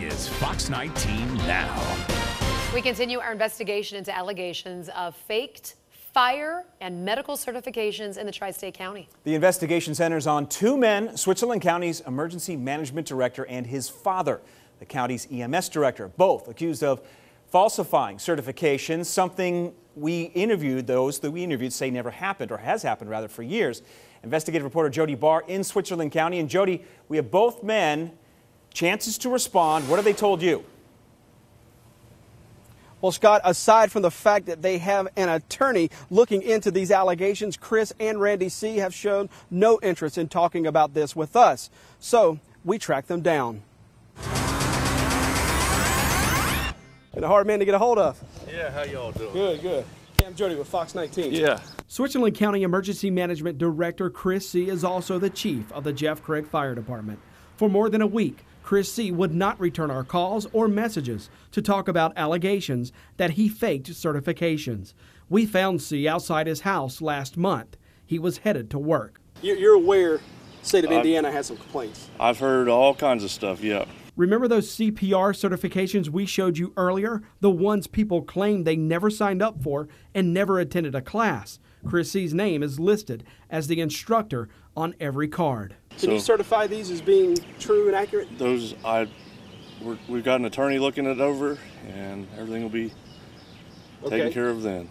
is Fox 19 Now. We continue our investigation into allegations of faked fire and medical certifications in the Tri-State County. The investigation centers on two men, Switzerland County's emergency management director and his father, the county's EMS director, both accused of falsifying certifications, something those that we interviewed say never happened, or has happened rather, for years. Investigative reporter Jody Barr in Switzerland County. And Jody, we have both men, chances to respond. What have they told you? Well, Scott, aside from the fact that they have an attorney looking into these allegations, Chris and Randy C. have shown no interest in talking about this with us. So we tracked them down. And a hard man to get a hold of. Yeah, how y'all doing? Good, good. I'm Jody with Fox 19. Yeah. Switzerland County Emergency Management Director Chris C. is also the chief of the Jeff Craig Fire Department. For more than a week, Chris C. would not return our calls or messages to talk about allegations that he faked certifications. We found C. outside his house last month. He was headed to work. You're aware the state of Indiana has some complaints. I've heard all kinds of stuff, yeah. Remember those CPR certifications we showed you earlier? The ones people claim they never signed up for and never attended a class. Chris C.'s name is listed as the instructor on every card. Can you certify these as being true and accurate? We've got an attorney looking it over, and everything will be taken care of then.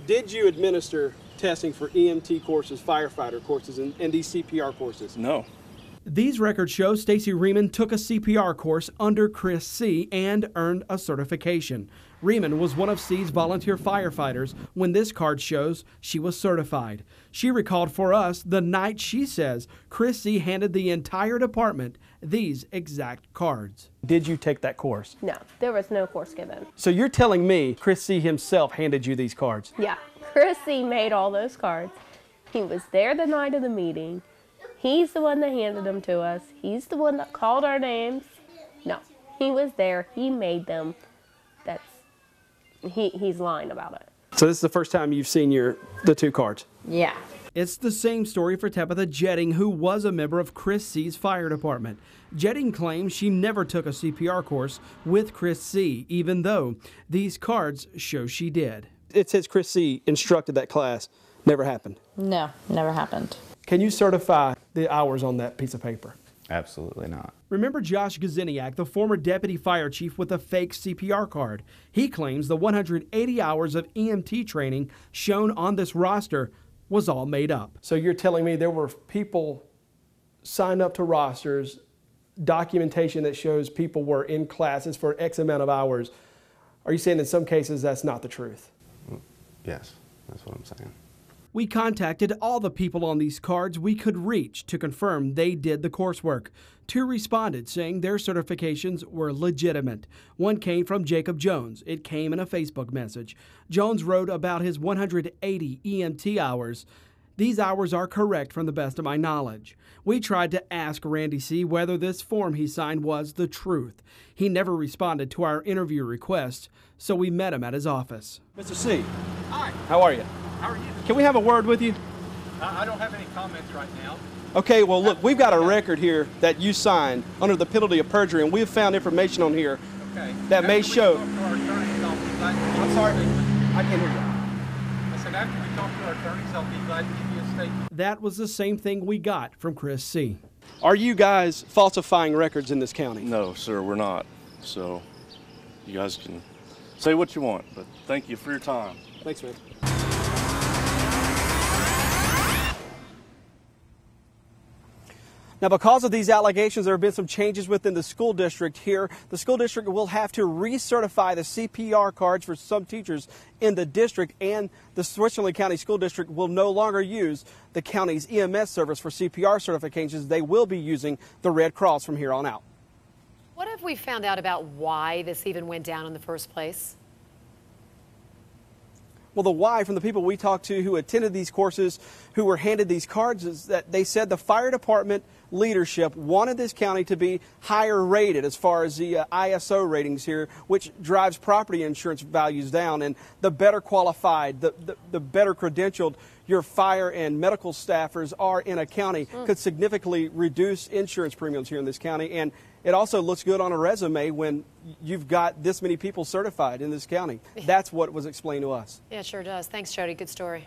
Did you administer testing for EMT courses, firefighter courses, and these CPR courses? No. These records show Stacy Riemann took a CPR course under Chris C. and earned a certification. Riemann was one of C's volunteer firefighters when this card shows she was certified. She recalled for us the night she says Chris C. handed the entire department these exact cards. Did you take that course? No, there was no course given. So you're telling me Chris C. himself handed you these cards? Yeah, Chris C. made all those cards. He was there the night of the meeting. He's the one that handed them to us. He's the one that called our names. No, he was there. He made them. He's lying about it. So this is the first time you've seen the two cards? Yeah. It's the same story for Tabitha Jetting, who was a member of Chris C.'s fire department. Jetting claims she never took a CPR course with Chris C., even though these cards show she did. It says Chris C. instructed that class. Never happened. No, never happened. Can you certify the hours on that piece of paper? Absolutely not. Remember Josh Gaziniak, the former deputy fire chief with a fake CPR card. He claims the 180 hours of EMT training shown on this roster was all made up. So you're telling me there were people signed up to rosters, documentation that shows people were in classes for X amount of hours. Are you saying in some cases that's not the truth? Yes, that's what I'm saying. We contacted all the people on these cards we could reach to confirm they did the coursework. Two responded saying their certifications were legitimate. One came from Jacob Jones. It came in a Facebook message. Jones wrote about his 180 EMT hours. These hours are correct from the best of my knowledge. We tried to ask Randy C. whether this form he signed was the truth. He never responded to our interview request, so we met him at his office. Mr. C. Hi. How are you? How are you? Can we have a word with you? I don't have any comments right now. Okay, well, look, we've got a record here that you signed under the penalty of perjury, and we've found information on here that may show. I'm sorry, I can't hear you. I said after we talk to our attorneys, I'll be glad to give you a statement. That was the same thing we got from Chris C. Are you guys falsifying records in this county? No, sir, we're not. So you guys can say what you want, but thank you for your time. Thanks, man. Now, because of these allegations, there have been some changes within the school district here. The school district will have to recertify the CPR cards for some teachers in the district, and the Switzerland County School District will no longer use the county's EMS service for CPR certifications. They will be using the Red Cross from here on out. What have we found out about why this even went down in the first place? Well, the why from the people we talked to who attended these courses, who were handed these cards, is that they said the fire department leadership wanted this county to be higher rated as far as the ISO ratings here, which drives property insurance values down. And the better qualified, the better credentialed your fire and medical staffers are in a county could significantly reduce insurance premiums here in this county. And It also looks good on a resume when you've got this many people certified in this county. That's what was explained to us. Yeah, it sure does. Thanks, Jody. Good story.